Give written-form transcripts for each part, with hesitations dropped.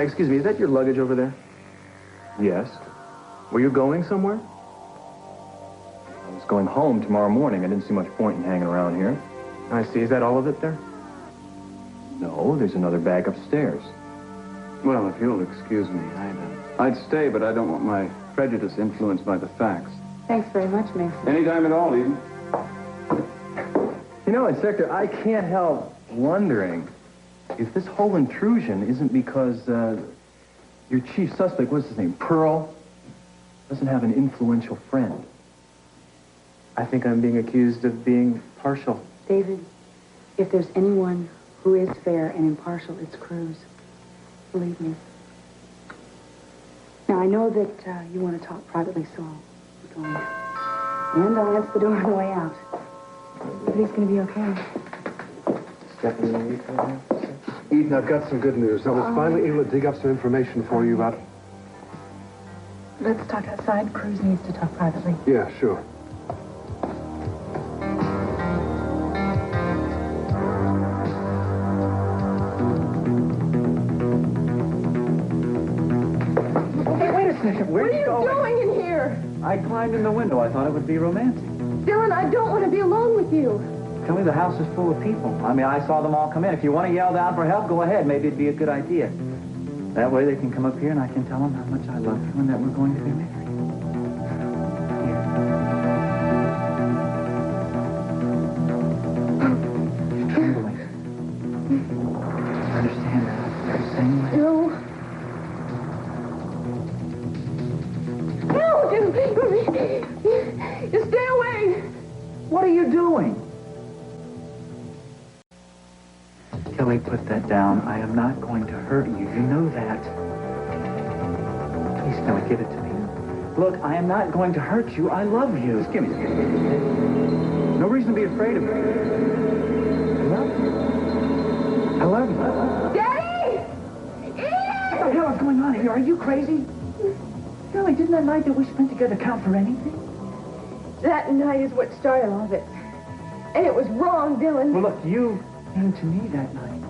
Excuse me, is that your luggage over there? Yes. Were you going somewhere? I was going home tomorrow morning. I didn't see much point in hanging around here. I see. Is that all of it there? No, there's another bag upstairs. Well, if you'll excuse me, I'd stay, but I don't want my prejudice influenced by the facts. Thanks very much, Meyson. Anytime at all, Eden. You know, Inspector, I can't help wondering if this whole intrusion isn't because your chief suspect, what's his name, Pearl, doesn't have an influential friend. I think I'm being accused of being partial. David, if there's anyone who is fair and impartial, it's Cruz. Believe me. Now, I know that you want to talk privately, so I'll be going. And I'll answer the door on the way out. Everything's going to be okay. Stephanie, Eden, I've got some good news. I was finally able to dig up some information for you about... Let's talk outside. Cruz needs to talk privately. Yeah, sure. What are you doing in here? I climbed in the window. I thought it would be romantic. Dylan, I don't want to be alone with you. Kelly, the house is full of people. I mean, I saw them all come in. If you want to yell down for help, go ahead. Maybe it'd be a good idea. That way they can come up here and I can tell them how much I love you and that we're going to be married. Here. You're trembling. I understand that. You're saying that. No. Just stay away. What are you doing? Kelly, put that down. I am not going to hurt you. You know that. Please, Kelly, give it to me. Look, I am not going to hurt you. I love you. Just give me this. No reason to be afraid of me. I love you. I love you. Daddy! Ian! What the hell is going on here? Are you crazy? Kelly, didn't that night that we spent together count for anything? That night is what started all of it. And it was wrong, Dylan. Well, look, you came to me that night.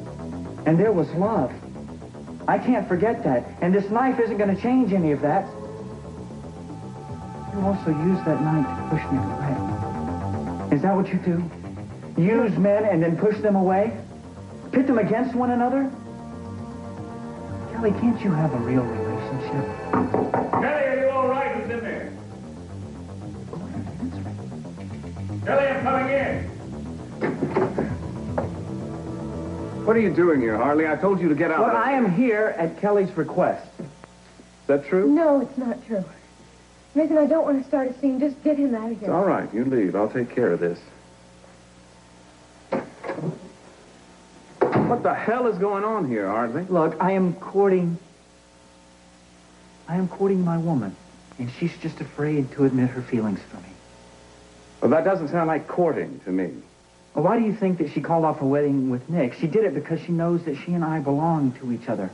And there was love. I can't forget that. And this knife isn't going to change any of that. You also used that night to push me away. Is that what you do? Use men and then push them away? Pit them against one another? Kelly, can't you have a real relationship? Kelly, are you all right? Who's in there? Kelly, I'm coming in. What are you doing here, Harley? I told you to get out. Well, I am here at Kelly's request. Is that true? No, it's not true. Meyson, I don't want to start a scene. Just get him out of here. All right, you leave. I'll take care of this. What the hell is going on here, Harley? Look, I am courting my woman, and she's just afraid to admit her feelings for me. Well, that doesn't sound like courting to me. Well, why do you think that she called off her wedding with Nick? She did it because she knows that she and I belong to each other.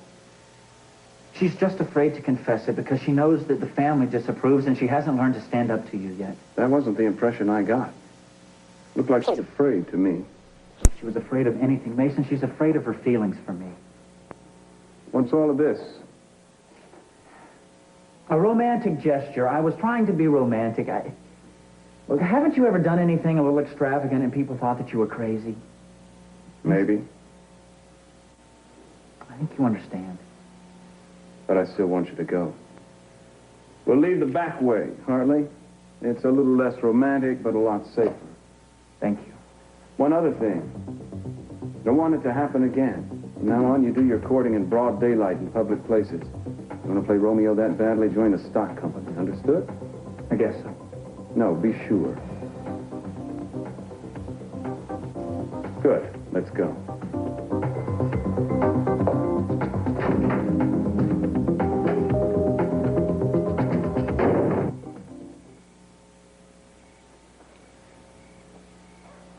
She's just afraid to confess it because she knows that the family disapproves and she hasn't learned to stand up to you yet. That wasn't the impression I got. Looked like she's afraid to me. She was afraid of anything. Meyson, she's afraid of her feelings for me. What's all of this? A romantic gesture. I was trying to be romantic. Look, haven't you ever done anything a little extravagant and people thought that you were crazy? Maybe. I think you understand. But I still want you to go. We'll leave the back way, Hartley. It's a little less romantic, but a lot safer. Thank you. One other thing. Don't want it to happen again. From now on, you do your courting in broad daylight in public places. You want to play Romeo that badly, join the stock company. Understood? I guess so. No, be sure. Good. Let's go.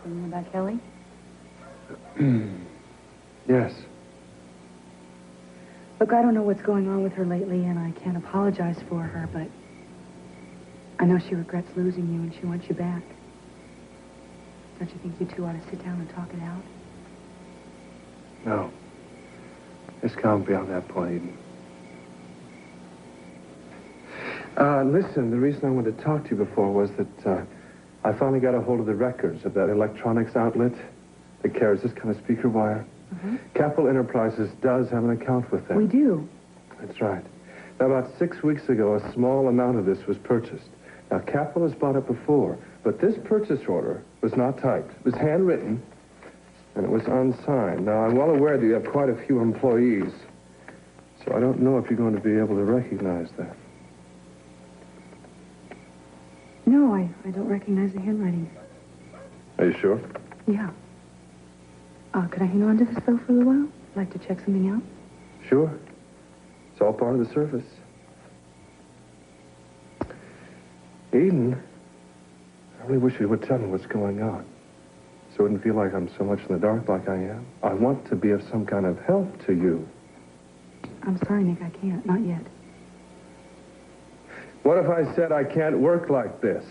Something about Kelly? Yes. Look, I don't know what's going on with her lately, and I can't apologize for her, but I know she regrets losing you and she wants you back. Don't you think you two ought to sit down and talk it out? No. Just calm beyond that point, Eden. Listen, the reason I wanted to talk to you before was that I finally got a hold of the records of that electronics outlet that carries this kind of speaker wire. Capital Enterprises does have an account with them. We do. That's right. Now, about 6 weeks ago, a small amount of this was purchased. Now, Capital has bought it before, but this purchase order was not typed. It was handwritten, and it was unsigned. Now, I'm well aware that you have quite a few employees, so I don't know if you're going to be able to recognize that. No, I don't recognize the handwriting. Are you sure? Yeah. Could I hang on to this, though, for a little while? I'd like to check something out. Sure. It's all part of the service. Eden, I really wish you would tell me what's going on, so it wouldn't feel like I'm so much in the dark like I am. I want to be of some kind of help to you. I'm sorry, Nick, I can't. Not yet. What if I said I can't work like this?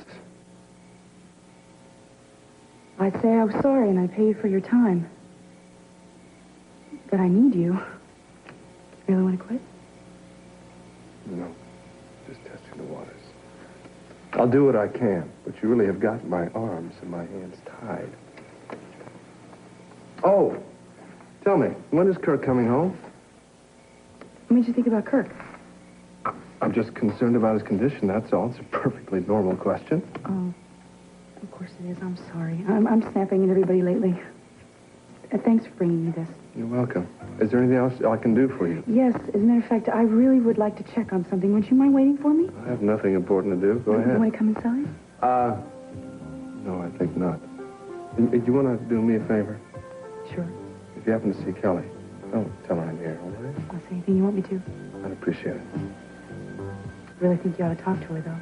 I'd say I was sorry and I'd pay you for your time. But I need you. Really want to quit? No, just testing the waters. I'll do what I can, but you really have got my arms and my hands tied. Oh, tell me, when is Kirk coming home? What made you think about Kirk? I'm just concerned about his condition, that's all. It's a perfectly normal question. Oh, of course it is. I'm sorry. I'm snapping at everybody lately. Thanks for bringing me this. You're welcome. Is there anything else I can do for you? Yes, as a matter of fact, I really would like to check on something. Would you mind waiting for me? I have nothing important to do. Go ahead. You want to come inside? No, I think not. Do you want to do me a favor? Sure. If you happen to see Kelly, don't tell her I'm here, all right? I'll say anything you want me to. I'd appreciate it. I really think you ought to talk to her, though.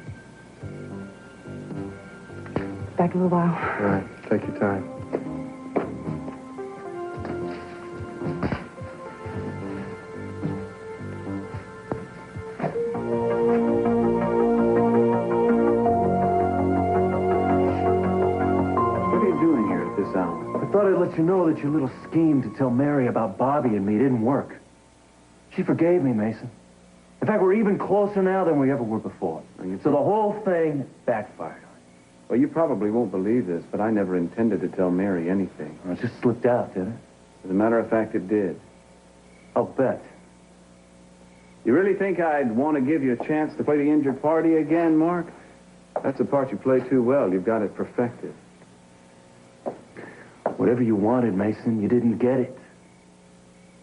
Back in a little while. All right. Take your time. I thought I'd let you know that your little scheme to tell Mary about Bobby and me didn't work. She forgave me, Meyson. In fact, we're even closer now than we ever were before. So the whole thing backfired on you. Well, you probably won't believe this, but I never intended to tell Mary anything. Well, it just slipped out, didn't it? As a matter of fact, it did. I'll bet. You really think I'd want to give you a chance to play the injured party again, Mark? That's a part you play too well. You've got it perfected. Whatever you wanted, Meyson, you didn't get it.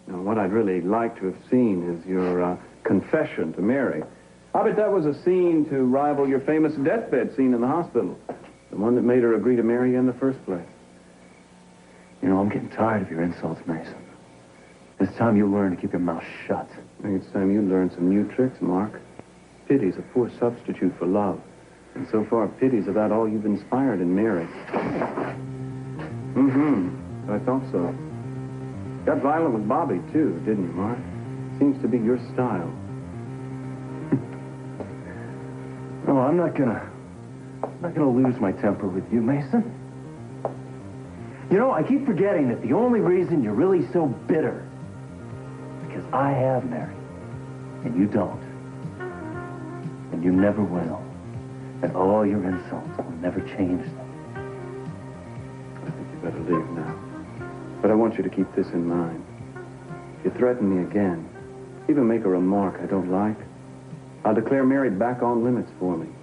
Now, what I'd really like to have seen is your confession to Mary. I bet that was a scene to rival your famous deathbed scene in the hospital. The one that made her agree to marry you in the first place. You know, I'm getting tired of your insults, Meyson. It's time you learn to keep your mouth shut. I think it's time you learn some new tricks, Mark. Pity's a poor substitute for love. And so far, pity's about all you've inspired in Mary. I thought so. Got violent with Bobby, too, didn't you, Mark? Seems to be your style. No, I'm not gonna lose my temper with you, Meyson. You know, I keep forgetting that the only reason you're really so bitter is because I have Mary, and you don't. And you never will. And all your insults will never change them. Better leave now. But I want you to keep this in mind. If you threaten me again, even make a remark I don't like, I'll declare Mary back on limits for me.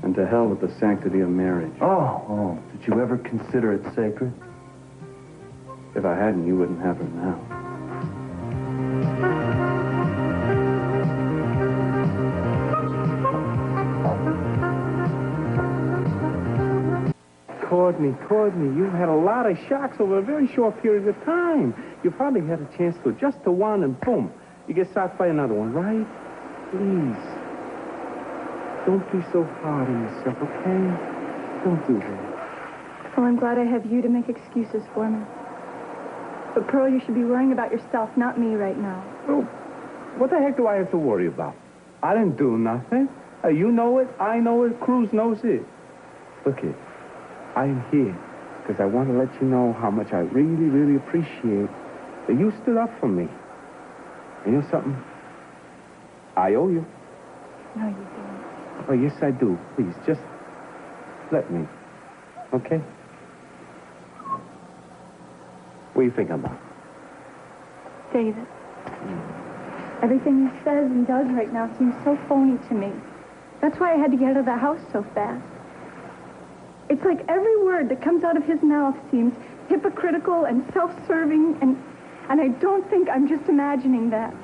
And to hell with the sanctity of marriage. Oh, did you ever consider it sacred? If I hadn't, you wouldn't have her now. Courtney, you've had a lot of shocks over a very short period of time. You probably had a chance to adjust to one, and boom, you get stopped by another one, right? Please, don't be so hard on yourself, okay? Don't do that. Well, I'm glad I have you to make excuses for me. But, Pearl, you should be worrying about yourself, not me right now. Well, what the heck do I have to worry about? I didn't do nothing. You know it, I know it, Cruz knows it. Look it. I am here because I want to let you know how much I really, really appreciate that you stood up for me. And you know something? I owe you. No, you didn't. Oh, yes, I do. Please, just let me. Okay? What are you thinking about? David. Everything he says and does right now seems so phony to me. That's why I had to get out of the house so fast. It's like every word that comes out of his mouth seems hypocritical and self-serving, and I don't think I'm just imagining that.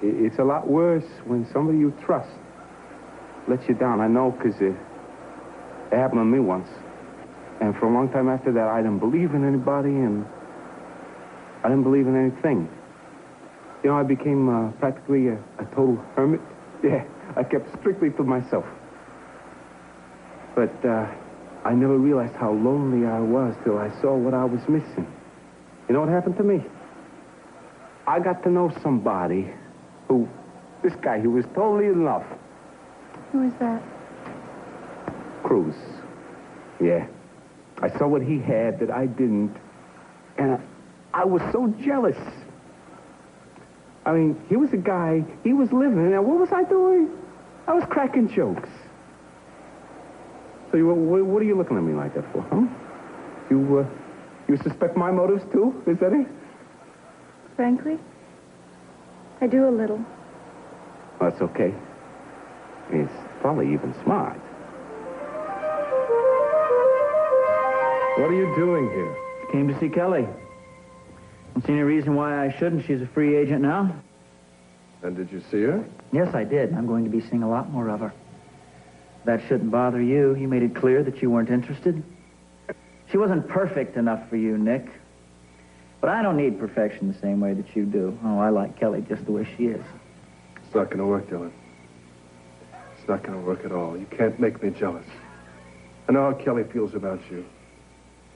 It's a lot worse when somebody you trust lets you down. I know, because it happened to me once. And for a long time after that, I didn't believe in anybody, and I didn't believe in anything. You know, I became practically a total hermit. Yeah, I kept strictly to myself. But I never realized how lonely I was till I saw what I was missing. You know what happened to me? I got to know somebody this guy, he was totally in love. Who is that? Cruz. Yeah. I saw what he had that I didn't, and I was so jealous. I mean, he was a guy, he was living, and what was I doing? I was cracking jokes. So what are you looking at me like that for, huh? You suspect my motives, too? Is that it? Frankly, I do a little. Well, that's okay. It's probably even smart. What are you doing here? Came to see Kelly. Don't see any reason why I shouldn't. She's a free agent now. And did you see her? Yes, I did. I'm going to be seeing a lot more of her. That shouldn't bother you. You made it clear that you weren't interested. She wasn't perfect enough for you, Nick. But I don't need perfection the same way that you do. Oh, I like Kelly just the way she is. It's not going to work, Dylan. It's not going to work at all. You can't make me jealous. I know how Kelly feels about you.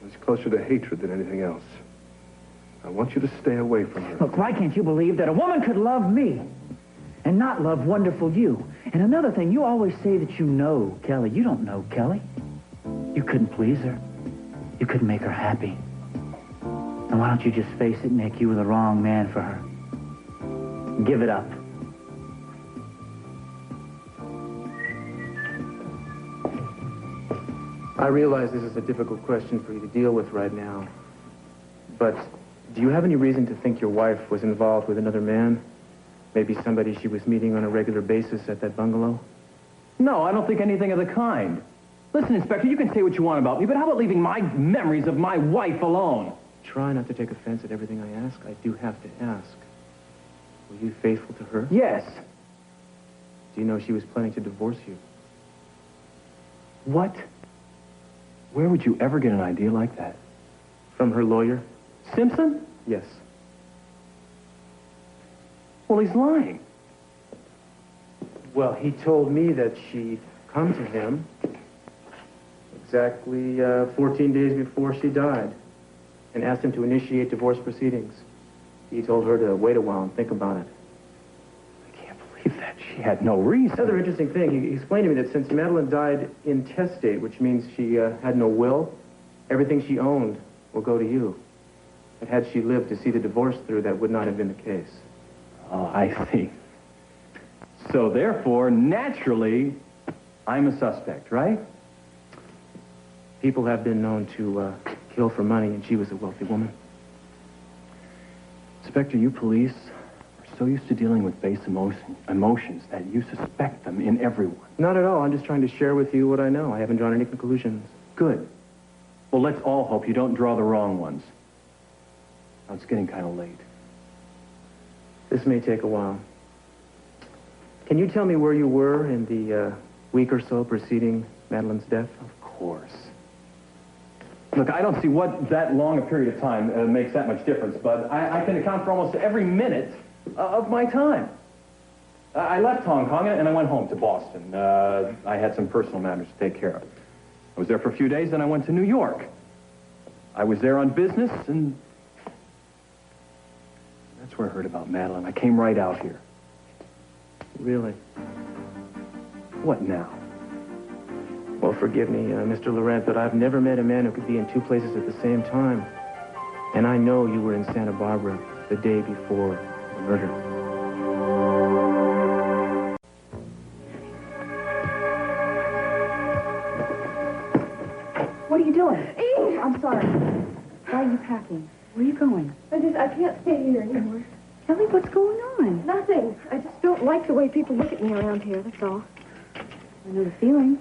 It's closer to hatred than anything else. I want you to stay away from her. Look, why can't you believe that a woman could love me and not love wonderful you? And another thing, you always say that you know Kelly. You don't know Kelly. You couldn't please her. You couldn't make her happy. And why don't you just face it, Nick? You were the wrong man for her. Give it up. I realize this is a difficult question for you to deal with right now, but do you have any reason to think your wife was involved with another man? Maybe somebody she was meeting on a regular basis at that bungalow? No, I don't think anything of the kind. Listen, Inspector, you can say what you want about me, but how about leaving my memories of my wife alone? Try not to take offense at everything I ask. I do have to ask. Were you faithful to her? Yes. Do you know she was planning to divorce you? What? Where would you ever get an idea like that? From her lawyer? Simpson? Yes. Well, he's lying. Well, he told me that she'd come to him exactly 14 days before she died and asked him to initiate divorce proceedings. He told her to wait a while and think about it. I can't believe that. She had no reason. Another interesting thing, he explained to me that since Madeline died intestate, which means she had no will, everything she owned will go to you. But had she lived to see the divorce through, that would not have been the case. Oh, I see. So therefore, naturally, I'm a suspect, right? People have been known to kill for money, and she was a wealthy woman. Inspector, you police are so used to dealing with base emotions that you suspect them in everyone. Not at all. I'm just trying to share with you what I know. I haven't drawn any conclusions. Good. Well, let's all hope you don't draw the wrong ones. Now, it's getting kind of late. This may take a while. Can you tell me where you were in the week or so preceding Madeline's death? Of course. Look, I don't see what that long a period of time makes that much difference, but I can account for almost every minute of my time. I left Hong Kong and I went home to Boston. I had some personal matters to take care of. I was there for a few days, then I went to New York. I was there on business, and that's where I heard about Madeline. I came right out here. Really? What now? Well, forgive me, Mr. Laurent, but I've never met a man who could be in two places at the same time. And I know you were in Santa Barbara the day before the murder. Why are you packing? Where are you going? I can't stay here anymore. Kelly, what's going on? Nothing. I just don't like the way people look at me around here, that's all. I know the feeling.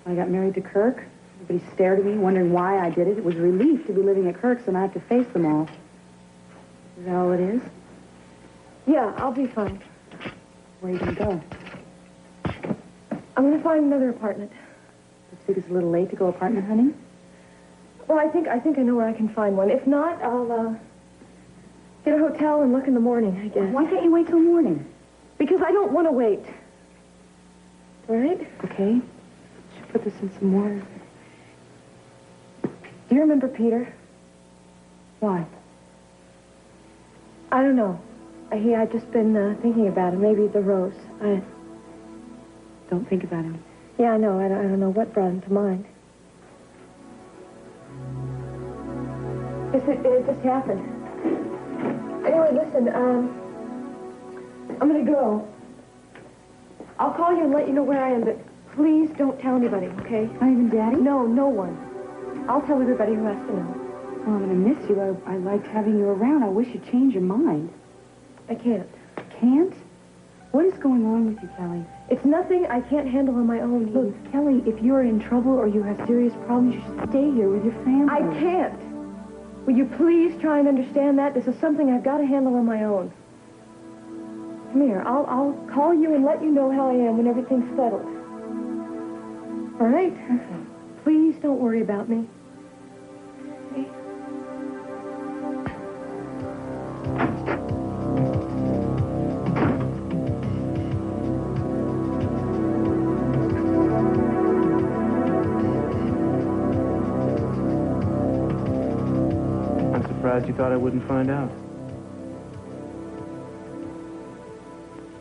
When I got married to Kirk, everybody stared at me, wondering why I did it. It was a relief to be living at Kirk's and I have to face them all. Is that all it is? Yeah, I'll be fine. Where are you going to go? I'm going to find another apartment. You think it's a little late to go apartment hunting? Well, I think I know where I can find one. If not, I'll, get a hotel and look in the morning, I guess. Why can't you wait till morning? Because I don't want to wait. All right? Okay. Should put this in some water. Do you remember Peter? Why? I don't know. I'd just been thinking about him. Maybe the rose. Don't think about him. Yeah, I know. I don't know what brought him to mind. It just happened. Anyway, listen, I'm gonna go. I'll call you and let you know where I am, but please don't tell anybody, okay? Not even Daddy? No, no one. I'll tell everybody who has to know. Well, I'm gonna miss you. I liked having you around. I wish you'd change your mind. I can't. Can't? What is going on with you, Kelly? It's nothing I can't handle on my own. Look, Kelly, if you're in trouble or you have serious problems, you should stay here with your family. I can't. Will you please try and understand that? This is something I've got to handle on my own. Come here. I'll call you and let you know how I am when everything's settled. All right? Okay. Please don't worry about me. Okay? You thought I wouldn't find out.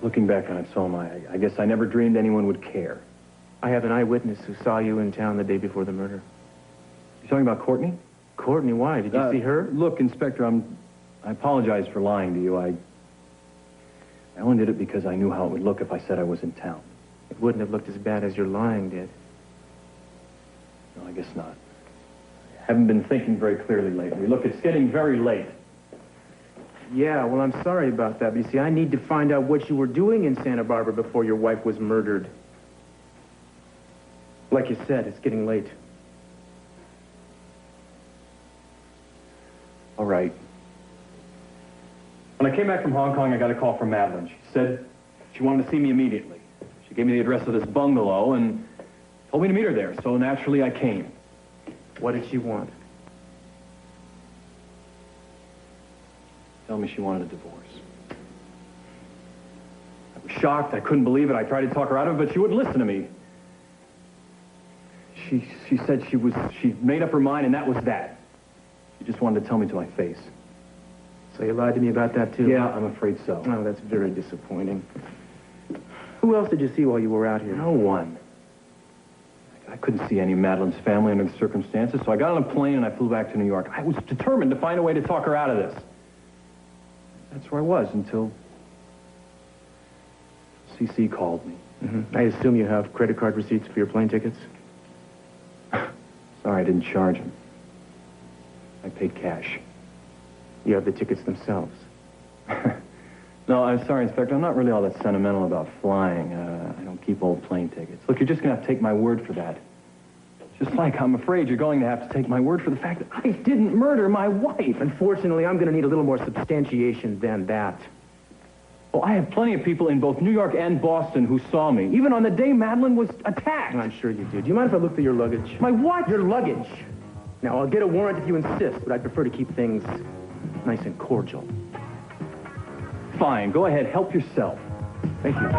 Looking back on it, so am I. I guess I never dreamed anyone would care. I have an eyewitness who saw you in town the day before the murder. You talking about Courtney? Courtney, why? Did you see her? Look, Inspector, I apologize for lying to you. I only did it because I knew how it would look if I said I was in town. It wouldn't have looked as bad as your lying did. No, I guess not. Haven't been thinking very clearly lately. Look, it's getting very late. Yeah, well, I'm sorry about that. But you see, I need to find out what you were doing in Santa Barbara before your wife was murdered. Like you said, it's getting late. All right. When I came back from Hong Kong, I got a call from Madeline. She said she wanted to see me immediately. She gave me the address of this bungalow and told me to meet her there. So naturally, I came. What did she want? Tell me she wanted a divorce. I was shocked. I couldn't believe it. I tried to talk her out of it, but she wouldn't listen to me. She said she made up her mind, and that was that. She just wanted to tell me to my face. So you lied to me about that, too? Yeah, I'm afraid so. Oh, that's very disappointing. Who else did you see while you were out here? No one. I couldn't see any of Madeline's family under the circumstances, so I got on a plane and I flew back to New York. I was determined to find a way to talk her out of this. That's where I was until CC called me. Mm-hmm. I assume you have credit card receipts for your plane tickets? Sorry, I didn't charge him. I paid cash. You have the tickets themselves? No, I'm sorry, Inspector. I'm not really all that sentimental about flying. I don't keep old plane tickets. Look, you're just going to have to take my word for that. Just like I'm afraid you're going to have to take my word for the fact that I didn't murder my wife. Unfortunately, I'm going to need a little more substantiation than that. Well, I have plenty of people in both New York and Boston who saw me, even on the day Madeline was attacked. I'm sure you do. Do you mind if I look through your luggage? My what? Your luggage. Now, I'll get a warrant if you insist, but I'd prefer to keep things nice and cordial. Fine. Go ahead. Help yourself. Thank you.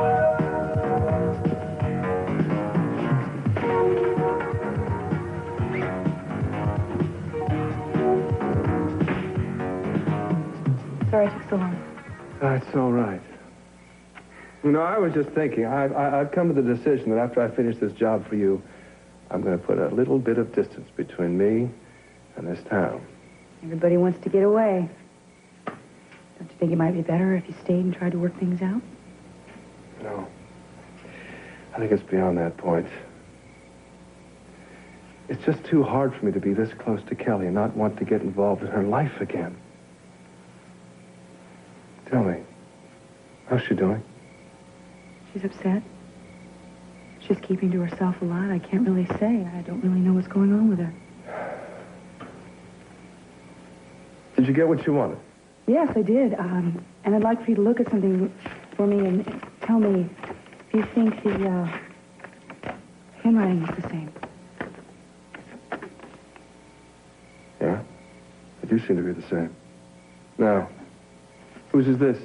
Sorry it took so long. That's all right. You know, I was just thinking, I've come to the decision that after I finish this job for you, I'm going to put a little bit of distance between me and this town. Everybody wants to get away. Don't you think it might be better if you stayed and tried to work things out? No. I think it's beyond that point. It's just too hard for me to be this close to Kelly and not want to get involved in her life again. Tell me, how's she doing? She's upset. She's keeping to herself a lot. I can't really say. I don't really know what's going on with her. Did you get what you wanted? Yes, I did. And I'd like for you to look at something for me and tell me if you think the handwriting is the same. Yeah, they do seem to be the same. Now, whose is this?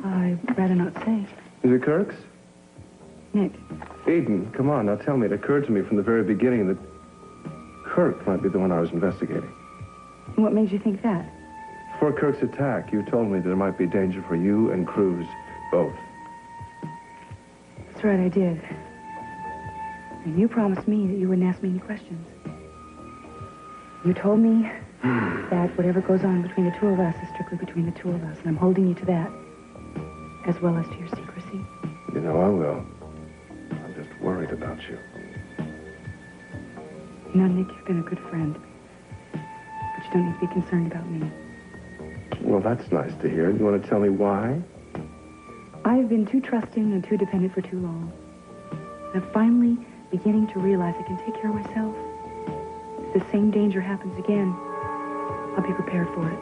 I'd rather not say. Is it Kirk's? Nick. Eden, come on, now tell me. It occurred to me from the very beginning that Kirk might be the one I was investigating. What made you think that? Before Kirk's attack, you told me there might be danger for you and Cruz, both. That's right, I did. And you promised me that you wouldn't ask me any questions. You told me that whatever goes on between the two of us is strictly between the two of us, and I'm holding you to that, as well as to your secrecy. You know I will. I'm just worried about you. You know, Nick, you've been a good friend, but you don't need to be concerned about me. Well, that's nice to hear. You want to tell me why? I've been too trusting and too dependent for too long. I'm finally beginning to realize I can take care of myself. If the same danger happens again, I'll be prepared for it.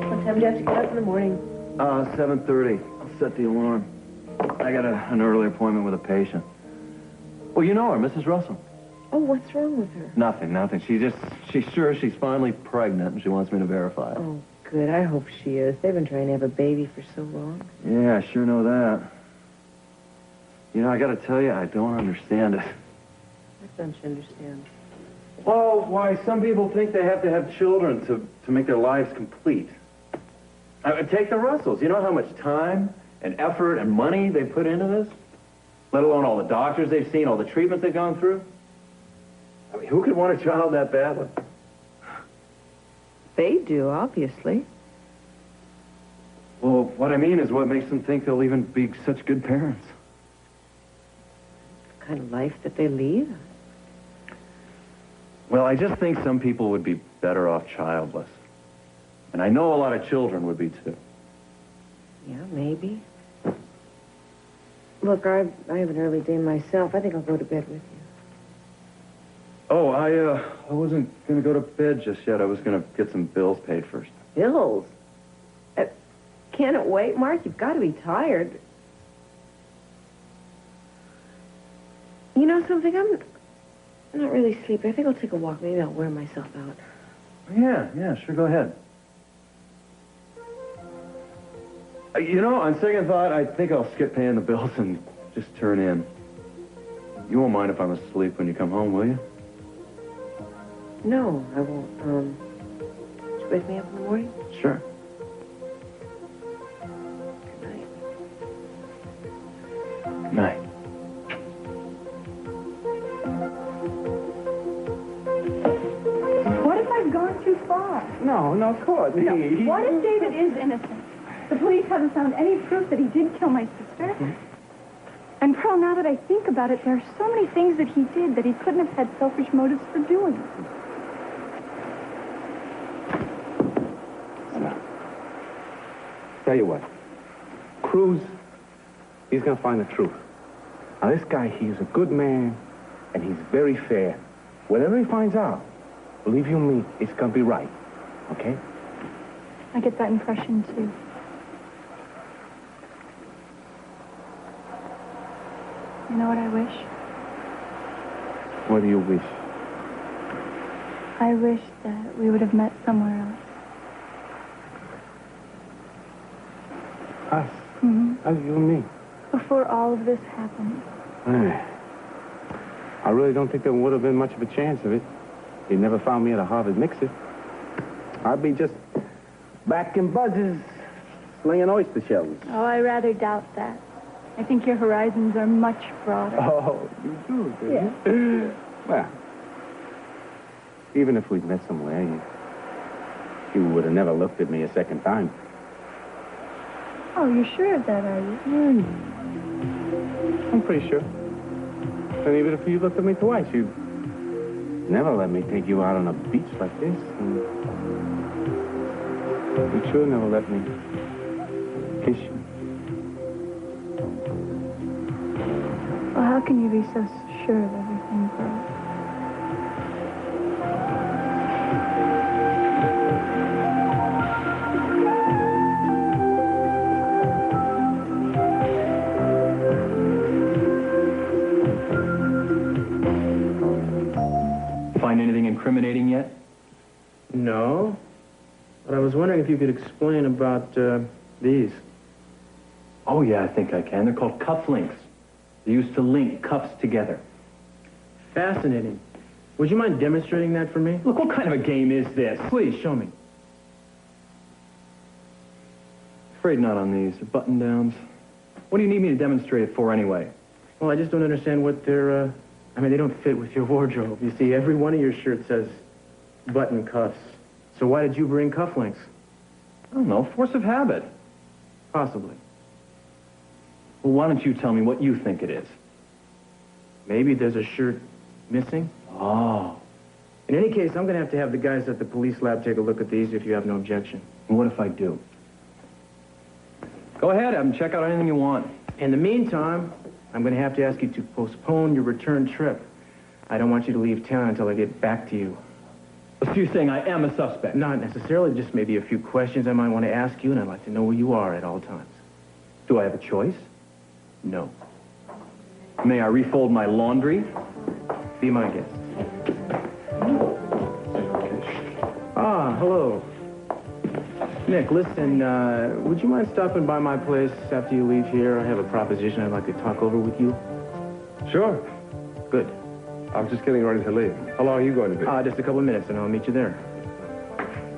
What time do you have to get up in the morning? 7:30. I'll set the alarm. I got an early appointment with a patient. Well, you know her, Mrs. Russell. Oh, what's wrong with her? Nothing. She's sure she's finally pregnant, and she wants me to verify it. Oh, good. I hope she is. They've been trying to have a baby for so long. Yeah, I sure know that. You know, I gotta tell you, I don't understand it. What don't you understand? Well, why some people think they have to have children to make their lives complete. Take the Russells. You know how much time and effort and money they put into this? Let alone all the doctors they've seen, all the treatments they've gone through? I mean, who could want a child that badly? They do, obviously. Well, what I mean is what makes them think they'll even be such good parents. The kind of life that they lead. Well, I just think some people would be better off childless. And I know a lot of children would be, too. Yeah, maybe. Look, I have an early day myself. I think I'll go to bed with you. Oh, I wasn't going to go to bed just yet. I was going to get some bills paid first. Bills? Can't it wait, Mark? You've got to be tired. You know something? I'm not really sleepy. I think I'll take a walk. Maybe I'll wear myself out. Yeah, sure, go ahead. You know, on second thought, I think I'll skip paying the bills and just turn in. You won't mind if I'm asleep when you come home, will you? No, I won't. Would you wake me up in the morning? Sure. Good night. Good night. What if I've gone too far? No, Courtney. No. What if David is innocent? The police haven't found any proof that he did kill my sister. And Pearl, now that I think about it, there are so many things that he did that he couldn't have had selfish motives for doing. Tell you what, Cruz, he's gonna find the truth. Now, this guy, he's a good man, and he's very fair. Whatever he finds out, believe you me, it's gonna be right, okay? I get that impression, too. You know what I wish? What do you wish? I wish that we would have met somewhere else. Us? Mm-hmm. Us, you and me? Before all of this happened. I really don't think there would have been much of a chance of it. He never found me at a Harvard mixer. I'd be just back in Buzz's, slinging oyster shells. Oh, I rather doubt that. I think your horizons are much broader. Oh, you do, do you? Well, even if we'd met somewhere, you would have never looked at me a second time. Oh, you're sure of that, are you? I'm pretty sure. And even if you looked at me twice, you'd never let me take you out on a beach like this. And you sure never let me kiss you. Well, how can you be so sure of everything, Pearl? Find anything incriminating yet? No. But I was wondering if you could explain about, these. Oh, yeah, I think I can. They're called cufflinks. They used to link cuffs together. Fascinating. Would you mind demonstrating that for me? Look, what kind of a game is this? Please, show me. Afraid not on these. They're button-downs. What do you need me to demonstrate it for anyway? Well, I just don't understand what they're, I mean, they don't fit with your wardrobe. You see, every one of your shirts says button cuffs. So why did you bring cufflinks? I don't know. Force of habit. Possibly. Well, why don't you tell me what you think it is? Maybe there's a shirt missing? Oh. In any case, I'm going to have the guys at the police lab take a look at these if you have no objection. And what if I do? Go ahead, Evan. Check out anything you want. In the meantime, I'm going to have to ask you to postpone your return trip. I don't want you to leave town until I get back to you. So you're saying I am a suspect? Not necessarily, just maybe a few questions I might want to ask you, and I'd like to know where you are at all times. Do I have a choice? No. May I refold my laundry? Be my guest. Ah, hello. Nick, listen, would you mind stopping by my place after you leave here? I have a proposition I'd like to talk over with you. Sure. Good. I'm just getting ready to leave. How long are you going to be? Just a couple of minutes, and I'll meet you there.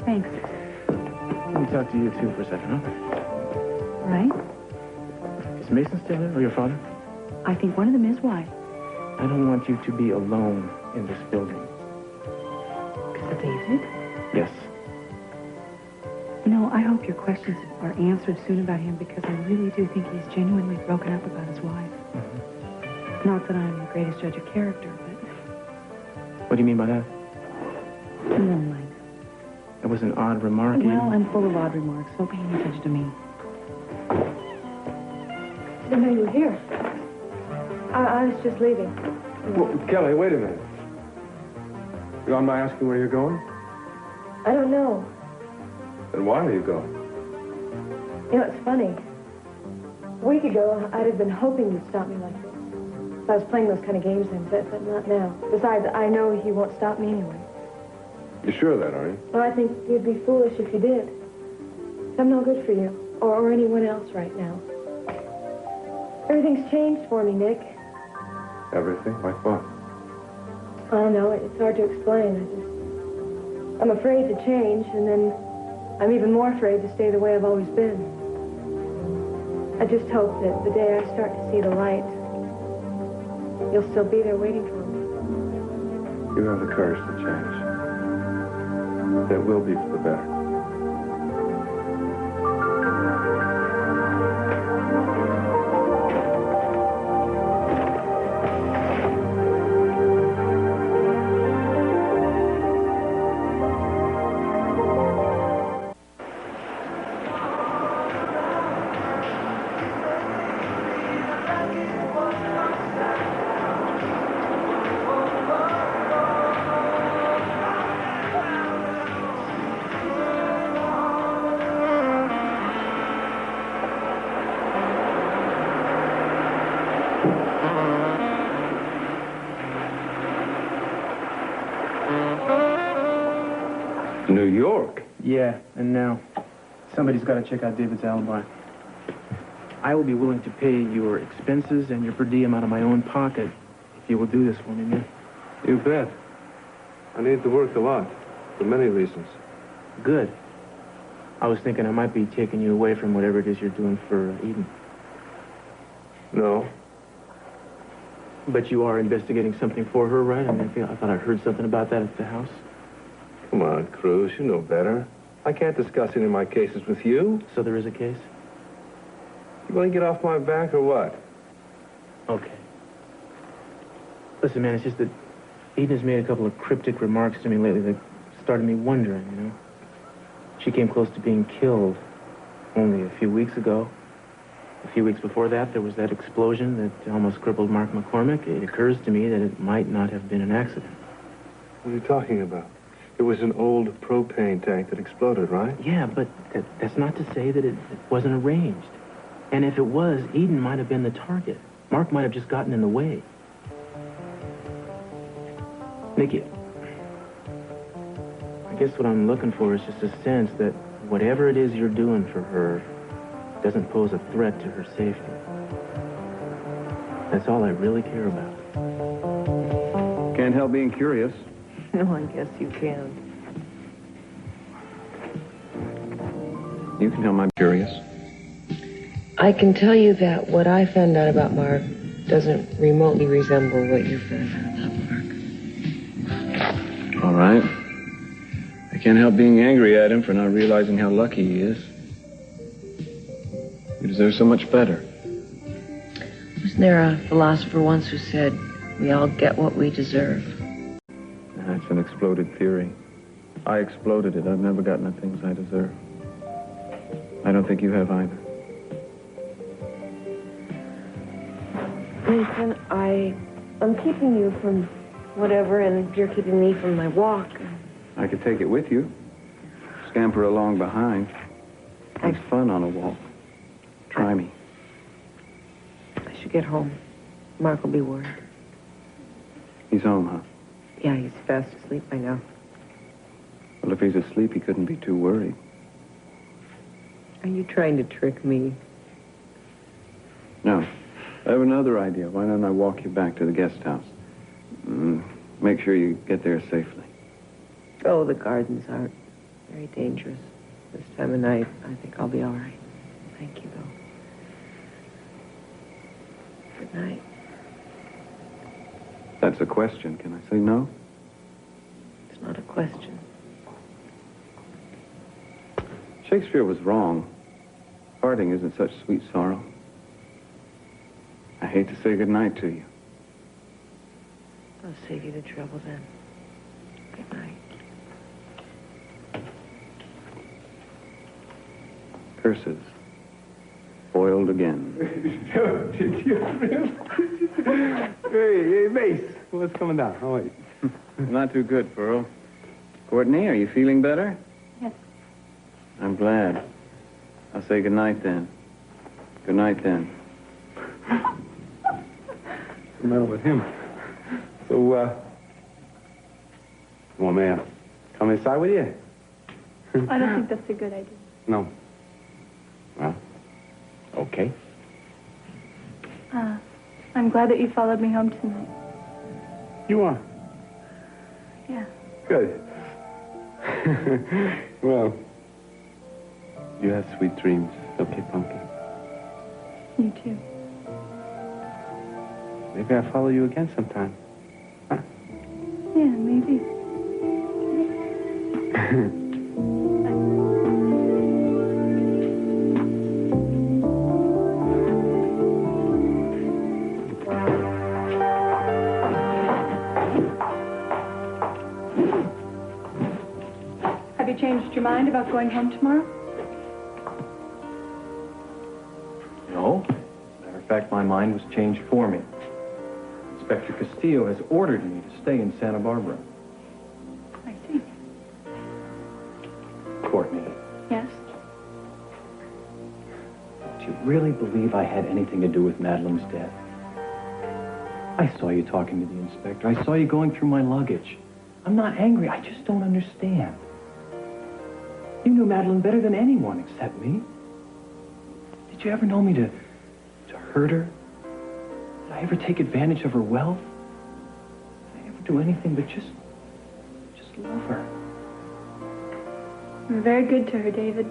Thanks. Let me talk to you, too, for a second, huh? Right? Is Mason still there, or your father? I think one of them is. Why? I don't want you to be alone in this building. Because of David? Yes. No, I hope your questions are answered soon about him, because I really do think he's genuinely broken up about his wife. Mm-hmm. Not that I'm the greatest judge of character, but... What do you mean by that? Never mind. That was an odd remark. Well, I'm full of odd remarks, so pay any attention to me. I didn't know you were here. I was just leaving. Well, Kelly, wait a minute. You don't mind asking where you're going? I don't know. Then why are you going? You know, it's funny. A week ago, I'd have been hoping you'd stop me like this. If I was playing those kind of games then, but not now. Besides, I know he won't stop me anyway. You're sure of that, are you? Well, I think you'd be foolish if you did. I'm no good for you, or anyone else right now. Everything's changed for me, Nick. Everything? Like what? I don't know, it's hard to explain. I'm afraid to change, and then I'm even more afraid to stay the way I've always been. I just hope that the day I start to see the light, you'll still be there waiting for me. You have the courage to change. That will be for the better. New York? Yeah, and now somebody's got to check out David's alibi. I will be willing to pay your expenses and your per diem out of my own pocket if you will do this for me, man. You bet. I need the work a lot, for many reasons. Good. I was thinking I might be taking you away from whatever it is you're doing for Eden. No. But you are investigating something for her, right? I mean, I thought I heard something about that at the house. Come on, Cruz, you know better. I can't discuss any of my cases with you. So there is a case? You want to get off my back or what? Okay. Listen, man, it's just that Eden has made a couple of cryptic remarks to me lately that started me wondering, you know? She came close to being killed only a few weeks ago. A few weeks before that, there was that explosion that almost crippled Mark McCormick. It occurs to me that it might not have been an accident. What are you talking about? It was an old propane tank that exploded, right? Yeah, but that's not to say that it wasn't arranged. And if it was, Eden might have been the target. Mark might have just gotten in the way. Nikki, I guess what I'm looking for is just a sense that whatever it is you're doing for her doesn't pose a threat to her safety. That's all I really care about. Can't help being curious. No, I guess you can. You can tell I'm curious. I can tell you that what I found out about Mark doesn't remotely resemble what you found out about Mark. All right. I can't help being angry at him for not realizing how lucky he is. He deserves so much better. Wasn't there a philosopher once who said, we all get what we deserve? That's an exploded theory. I exploded it. I've never gotten the things I deserve. I don't think you have either. Meyson, I'm keeping you from whatever, and you're keeping me from my walk. I could take it with you. Scamper along behind. It's fun on a walk. Try me. I should get home. Mark will be worried. He's home, huh? Yeah, he's fast asleep by now. Well, if he's asleep, he couldn't be too worried. Are you trying to trick me? No. I have another idea. Why don't I walk you back to the guest house? Make sure you get there safely. Oh, the gardens aren't very dangerous. This time of night, I think I'll be all right. Thank you, though. Good night. That's a question. Can I say no? It's not a question. Shakespeare was wrong. Parting isn't such sweet sorrow. I hate to say goodnight to you. I'll save you the trouble then. Good night. Curses. Foiled again. Did you really? Hey, Mace. What's coming down? How are you? Not too good, Pearl. Courtney, are you feeling better? Yes. I'm glad. I'll say goodnight then. Good night then. What's the matter with him? So, come on, man. Come inside with you? I don't think that's a good idea. No. Well, okay. I'm glad that you followed me home tonight. You are? Yeah. Good. Well, you have sweet dreams, okay, Pumpkin? You too. Maybe I'll follow you again sometime. Huh? Yeah, maybe. Have you changed your mind about going home tomorrow? No. Matter of fact, my mind was changed for me. Inspector Castillo has ordered me to stay in Santa Barbara. I see. Courtney, Yes? do you really believe I had anything to do with Madeline's death? I saw you talking to the inspector. I saw you going through my luggage. I'm not angry. I just don't understand. You knew Madeline better than anyone except me. Did you ever know me to hurt her? Did I ever take advantage of her wealth? Did I ever do anything but just love her? You're very good to her, David.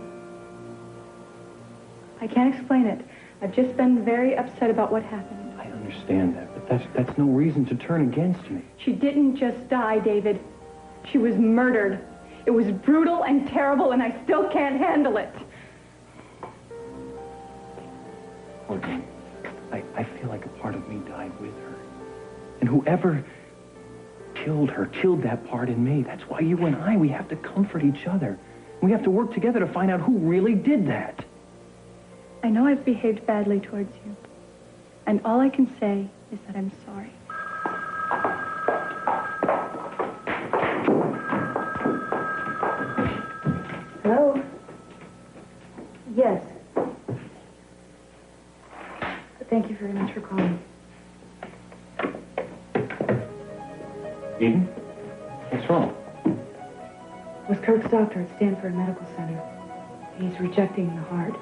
I can't explain it. I've just been very upset about what happened. I understand that, but that's no reason to turn against me. She didn't just die, David. She was murdered. It was brutal and terrible, and I still can't handle it. Courtney, I feel like a part of me And whoever killed her killed that part in me. That's why you and I, we have to comfort each other. We have to work together to find out who really did that. I know I've behaved badly towards you. And all I can say is that I'm sorry. Hello? Yes. Thank you very much for calling. Eden? What's wrong? With Kirk's doctor at Stanford Medical Center. He's rejecting the heart.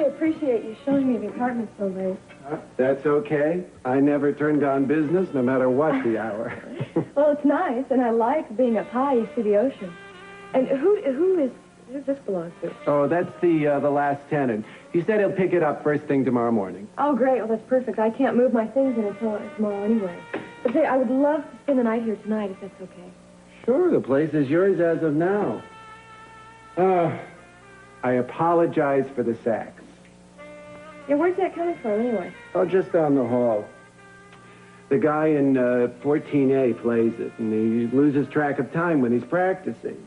Appreciate you showing me the apartment so late. That's okay. I never turn down business, no matter what the hour. Well, it's nice, and I like being up high. You see the ocean. And who does this belong to? Oh, that's the last tenant. He said he'll pick it up first thing tomorrow morning. Oh, great. Well, that's perfect. I can't move my things in until tomorrow anyway. But say, I would love to spend the night here tonight, if that's okay. Sure, the place is yours as of now. I apologize for the sax. Yeah, where's that coming from, anyway? Oh, just down the hall. The guy in 14A plays it, and he loses track of time when he's practicing.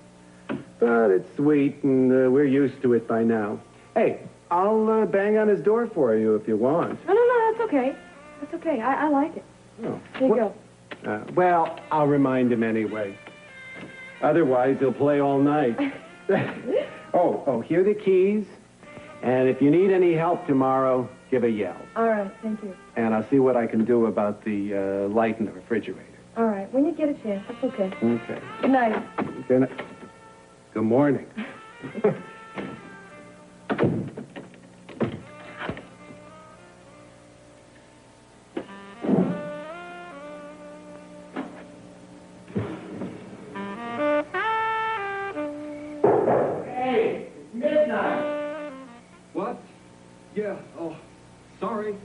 But it's sweet, and we're used to it by now. Hey, I'll bang on his door for you if you want. No, that's okay. That's okay. I like it. Oh. Here you go. Well, I'll remind him anyway. Otherwise, he'll play all night. Oh, here are the keys. And if you need any help tomorrow, give a yell. All right, thank you. And I'll see what I can do about the light in the refrigerator. All right, when you get a chance, that's okay. Okay. Good night. Good night. Good morning. Hey, it's midnight. What? Yeah, oh, sorry.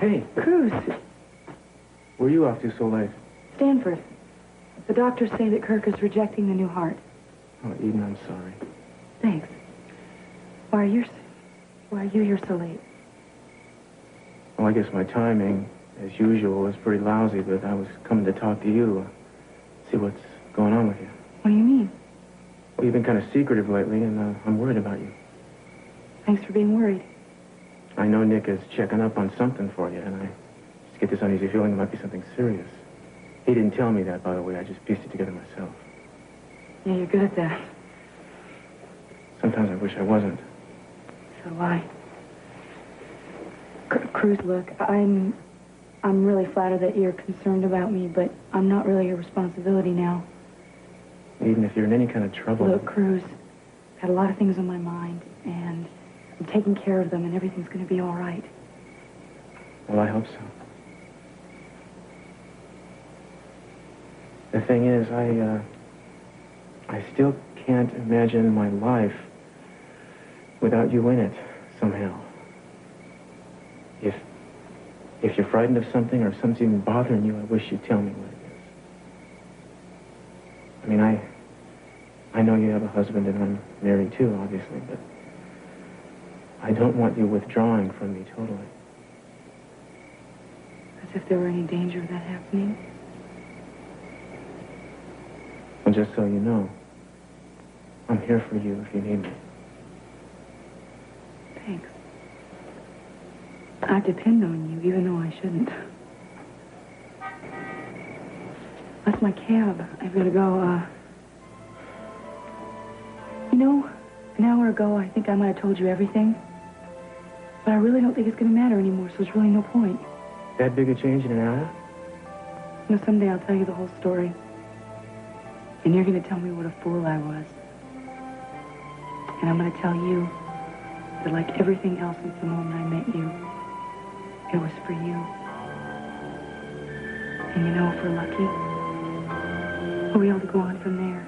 Hey. Cruz. Where are you off to so late? Stanford. The doctors say that Kirk is rejecting the new heart. Oh, Eden, I'm sorry. Thanks. Why are you here so late? Well, I guess my timing, as usual, was pretty lousy, but I was coming to talk to you, see what's going on with you. What do you mean? Well, you've been kind of secretive lately, and I'm worried about you. Thanks for being worried. I know Nick is checking up on something for you, and just get this uneasy feeling it might be something serious. He didn't tell me that, by the way. I just pieced it together myself. Yeah, you're good at that. Sometimes I wish I wasn't. So do I. Cruz, look, I'm really flattered that you're concerned about me, but I'm not really your responsibility now. Even if you're in any kind of trouble... Look, Cruz, I've got a lot of things on my mind, and I'm taking care of them, and everything's going to be all right. Well, I hope so. The thing is, I still can't imagine my life without you in it, somehow. If you're frightened of something or if something's even bothering you, I wish you'd tell me what it is. I mean, I know you have a husband and I'm married too, obviously, but I don't want you withdrawing from me totally. As if there were any danger of that happening? Well, just so you know, I'm here for you if you need me. Thanks. I depend on you, even though I shouldn't. That's my cab. I've got to go, You know, an hour ago, I think I might have told you everything. But I really don't think it's going to matter anymore, so there's really no point. That big a change in an hour? You know, someday I'll tell you the whole story. And you're going to tell me what a fool I was. And I'm going to tell you that like everything else since the moment I met you, it was for you. And you know, if we're lucky, we'll be able to go on from there.